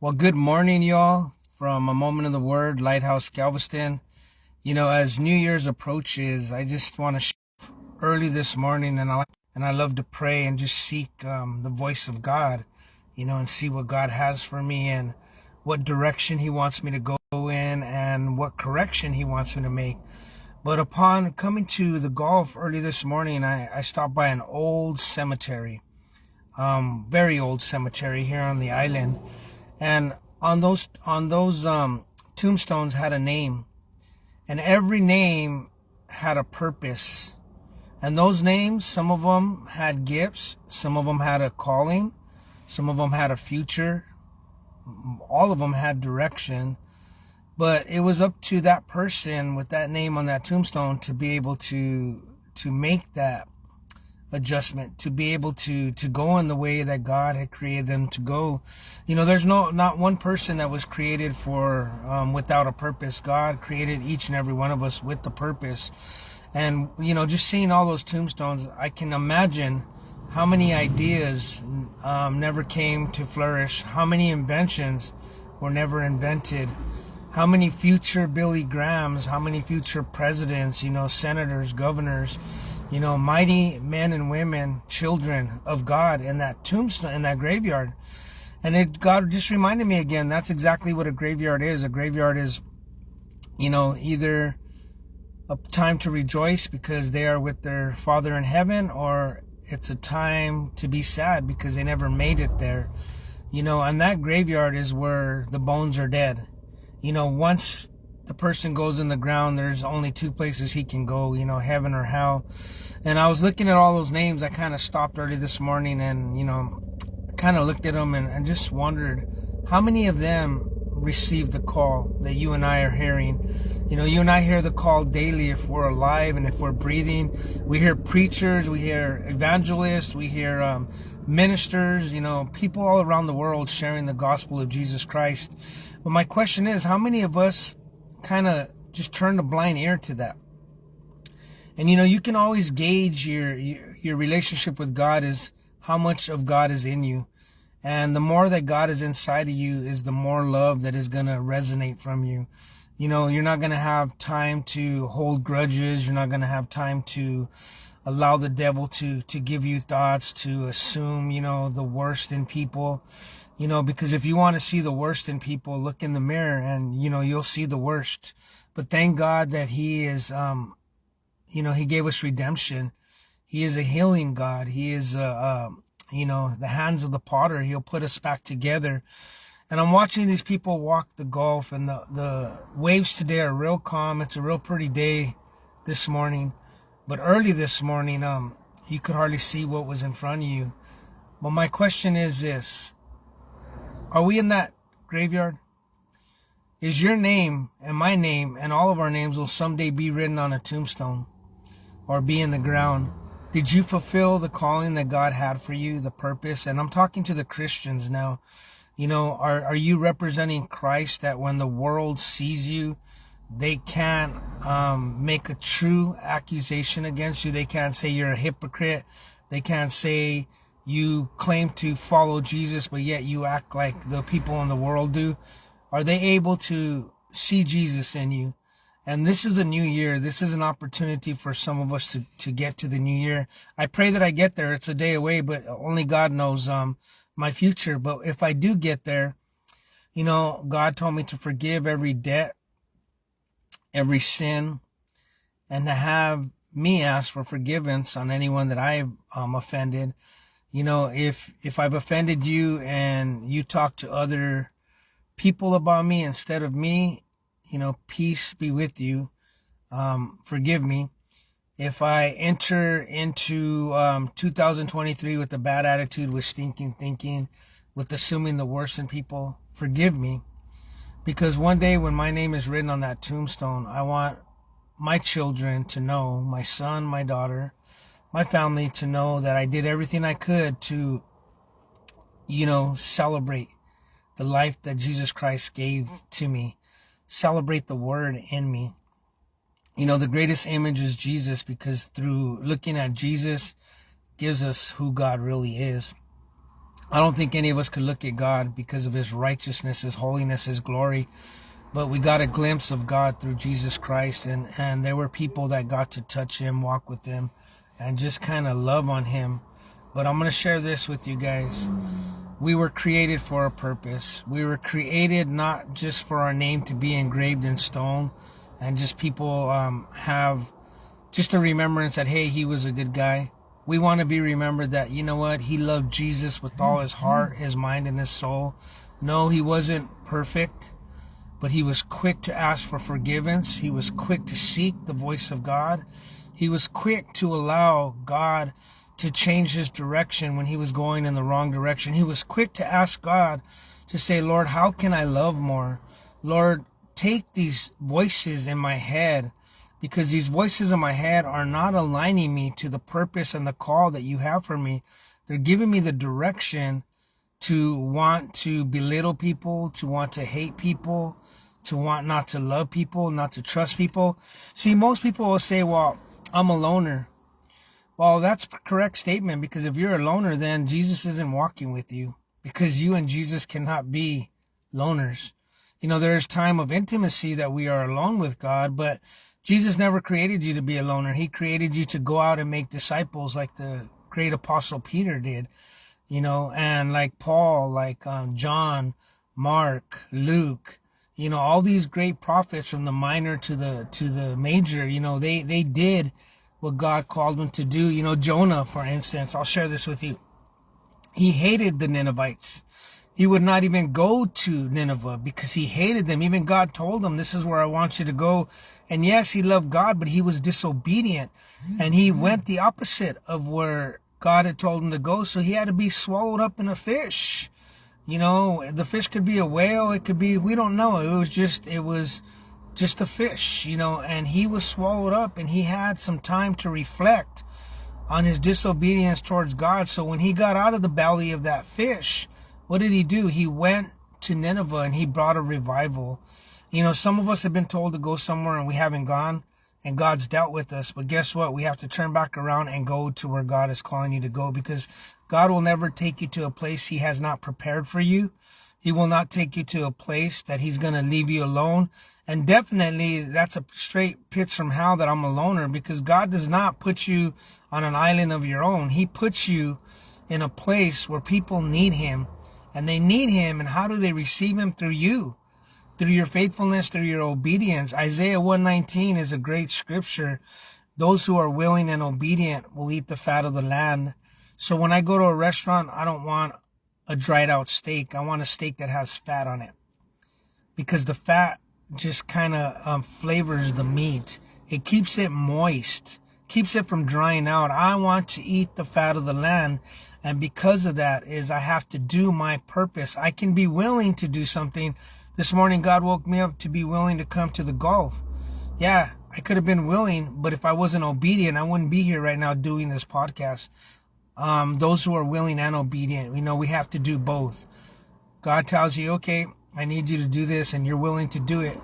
Well, good morning, y'all, from A Moment of the Word, Lighthouse Galveston. As New Year's approaches, I just want to early this morning, and I love to pray and just seek the voice of God, and see what God has for me and what direction He wants me to go in and what correction He wants me to make. But upon coming to the Gulf early this morning, I stopped by an old cemetery, very old cemetery here on the island. And on those tombstones had a name, and every name had a purpose. And those names, some of them had gifts, some of them had a calling, some of them had a future, all of them had direction. But it was up to that person with that name on that tombstone to be able to make that adjustment, to be able to go in the way that God had created them to go. There's not one person that was created for without a purpose. God created each and every one of us with the purpose. And just seeing all those tombstones, I can imagine how many ideas never came to flourish, how many inventions were never invented, how many future Billy Grahams, how many future presidents, senators, governors, mighty men and women, children of God in that tombstone, in that graveyard. And God just reminded me again, that's exactly what a graveyard is. A graveyard is, either a time to rejoice because they are with their Father in heaven, or it's a time to be sad because they never made it there. And that graveyard is where the bones are dead. Once the person goes in the ground, there's only two places he can go, heaven or hell. And I was looking at all those names. I kind of stopped early this morning and, kind of looked at them and just wondered how many of them received the call that you and I are hearing. You and I hear the call daily if we're alive and if we're breathing. We hear preachers, we hear evangelists, we hear ministers, people all around the world sharing the gospel of Jesus Christ. But my question is, how many of us kind of just turn a blind ear to that? And you can always gauge your relationship with God is how much of God is in you. And the more that God is inside of you is the more love that is going to resonate from you. You're not going to have time to hold grudges. You're not going to have time to allow the devil to give you thoughts, to assume, the worst in people. Because if you want to see the worst in people, look in the mirror and, you'll see the worst. But thank God that He is, He gave us redemption. He is a healing God. He is, the hands of the potter. He'll put us back together. And I'm watching these people walk the Gulf, and the waves today are real calm. It's a real pretty day this morning. But early this morning, you could hardly see what was in front of you. But my question is this: are we in that graveyard? Is your name and my name and all of our names will someday be written on a tombstone or be in the ground? Did you fulfill the calling that God had for you, the purpose? And I'm talking to the Christians now. Are you representing Christ, that when the world sees you, they can't make a true accusation against you? They can't say you're a hypocrite. They can't say you claim to follow Jesus, but yet you act like the people in the world do. Are they able to see Jesus in you? And this is a new year. This is an opportunity for some of us to get to the new year. I pray that I get there. It's a day away, but only God knows my future. But if I do get there, God told me to forgive every debt, every sin, and to have me ask for forgiveness on anyone that I've offended. If I've offended you and you talk to other people about me instead of me, peace be with you. Forgive me. If I enter into 2023 with a bad attitude, with stinking thinking, with assuming the worst in people, forgive me. Because one day when my name is written on that tombstone, I want my children to know, my son, my daughter, my family to know that I did everything I could to, celebrate the life that Jesus Christ gave to me. Celebrate the word in me. The greatest image is Jesus, because through looking at Jesus gives us who God really is. I don't think any of us could look at God because of his righteousness, his holiness, his glory. But we got a glimpse of God through Jesus Christ. And there were people that got to touch him, walk with him, and just kind of love on him. But I'm going to share this with you guys. We were created for a purpose. We were created not just for our name to be engraved in stone and just people have just a remembrance that, hey, he was a good guy. We want to be remembered that, you know what, he loved Jesus with all his heart, his mind, and his soul. No, he wasn't perfect, but he was quick to ask for forgiveness. He was quick to seek the voice of God. He was quick to allow God to change his direction when he was going in the wrong direction. He was quick to ask God to say, Lord, how can I love more? Lord, take these voices in my head, because these voices in my head are not aligning me to the purpose and the call that you have for me. They're giving me the direction to want to belittle people, to want to hate people, to want not to love people, not to trust people. See, most people will say, well, I'm a loner. Well, that's a correct statement, because if you're a loner, then Jesus isn't walking with you, because you and Jesus cannot be loners. You know, there's time of intimacy that we are alone with God, but Jesus never created you to be a loner. He created you to go out and make disciples like the great apostle Peter did, you know, and like Paul, like John, Mark, Luke, you know, all these great prophets from the minor to the major, you know, they did what God called them to do. You know, Jonah, for instance, I'll share this with you. He hated the Ninevites. He would not even go to Nineveh because he hated them. Even God told him, this is where I want you to go. And yes, he loved God, but he was disobedient. And he went the opposite of where God had told him to go. So he had to be swallowed up in a fish. You know, the fish could be a whale. It could be, we don't know. It was just a fish, you know, and he was swallowed up, and he had some time to reflect on his disobedience towards God. So when he got out of the belly of that fish, what did he do? He went to Nineveh and he brought a revival. You know, some of us have been told to go somewhere and we haven't gone, and God's dealt with us. But guess what? We have to turn back around and go to where God is calling you to go, because God will never take you to a place he has not prepared for you. He will not take you to a place that he's going to leave you alone. And definitely that's a straight pitch from hell that I'm a loner, because God does not put you on an island of your own. He puts you in a place where people need him, and they need him. And how do they receive him? Through you, through your faithfulness, through your obedience. Isaiah 119 is a great scripture. Those who are willing and obedient will eat the fat of the land. So when I go to a restaurant, I don't want a dried out steak. I want a steak that has fat on it, because the fat just kind of flavors the meat. It keeps it moist, keeps it from drying out. I want to eat the fat of the land. And because of that is I have to do my purpose. I can be willing to do something. This morning, God woke me up to be willing to come to the golf. Yeah, I could have been willing, but if I wasn't obedient, I wouldn't be here right now doing this podcast. Those who are willing and obedient, you know, we have to do both. God tells you, okay, I need you to do this, and you're willing to do it.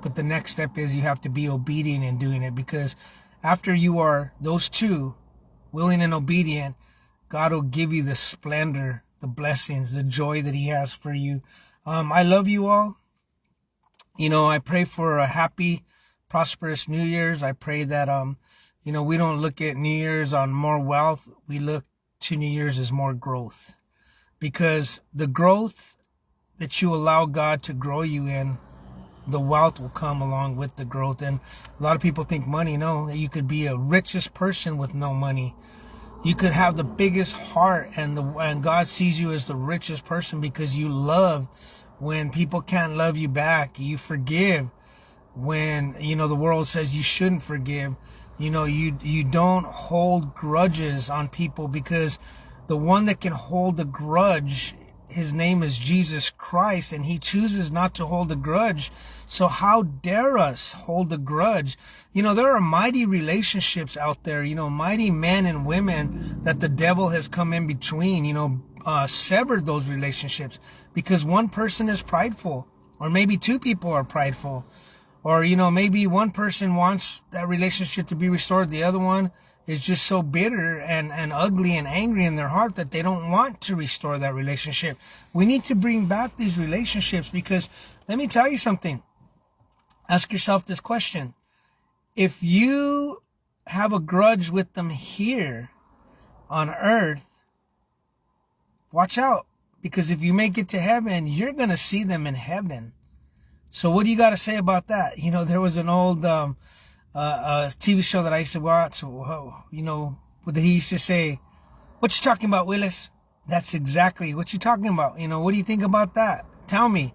But the next step is you have to be obedient in doing it, because after you are those two, willing and obedient, God will give you the splendor, the blessings, the joy that he has for you. I love you all. You know, I pray for a happy, prosperous New Year's. I pray that, you know, we don't look at New Year's on more wealth. We look to New Year's as more growth, because the growth that you allow God to grow you in, the wealth will come along with the growth. And a lot of people think money. No, you could be a richest person with no money. You could have the biggest heart, and God sees you as the richest person because you love when people can't love you back. You forgive when, you know, the world says you shouldn't forgive. You know, you don't hold grudges on people, because the one that can hold a grudge, his name is Jesus Christ, and he chooses not to hold a grudge. So how dare us hold a grudge? You know, there are mighty relationships out there, you know, mighty men and women that the devil has come in between, you know, severed those relationships because one person is prideful, or maybe two people are prideful. Or, you know, maybe one person wants that relationship to be restored. The other one is just so bitter and ugly and angry in their heart that they don't want to restore that relationship. We need to bring back these relationships, because let me tell you something. Ask yourself this question. If you have a grudge with them here on earth, watch out, because if you make it to heaven, you're going to see them in heaven. So what do you got to say about that? You know, there was an old TV show that I used to watch, you know, where he used to say, "What you talking about, Willis?" That's exactly what you talking about. You know, what do you think about that? Tell me.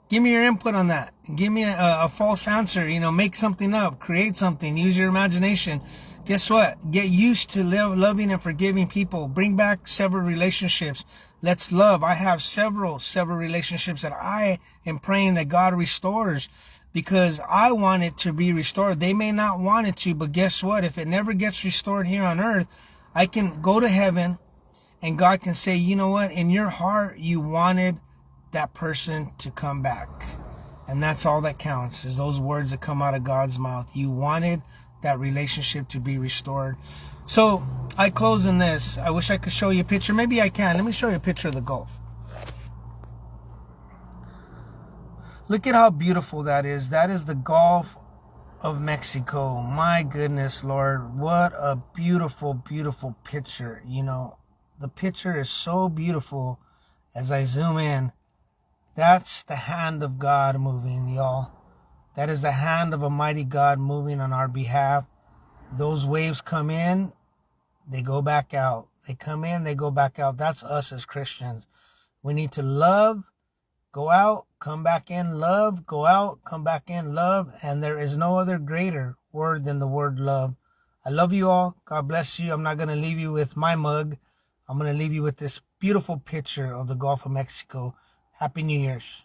Give me your input on that. Give me a false answer. You know, make something up. Create something. Use your imagination. Guess what? Get used to loving and forgiving people. Bring back several relationships. Let's love. I have several relationships that I am praying that God restores, because I want it to be restored. They may not want it to, but guess what? If it never gets restored here on earth, I can go to heaven and God can say, you know what? In your heart, you wanted that person to come back. And that's all that counts, is those words that come out of God's mouth. You wanted that relationship to be restored. So I close in this. I wish I could show you a picture. Maybe I can. Let me show you a picture of the Gulf. Look at how beautiful that is. That is the Gulf of Mexico. My goodness, Lord. What a beautiful, beautiful picture. You know, the picture is so beautiful as I zoom in. That's the hand of God moving, y'all. That is the hand of a mighty God moving on our behalf. Those waves come in, they go back out. They come in, they go back out. That's us as Christians. We need to love, go out, come back in, love, go out, come back in, love. And there is no other greater word than the word love. I love you all. God bless you. I'm not going to leave you with my mug. I'm going to leave you with this beautiful picture of the Gulf of Mexico. Happy New Year's.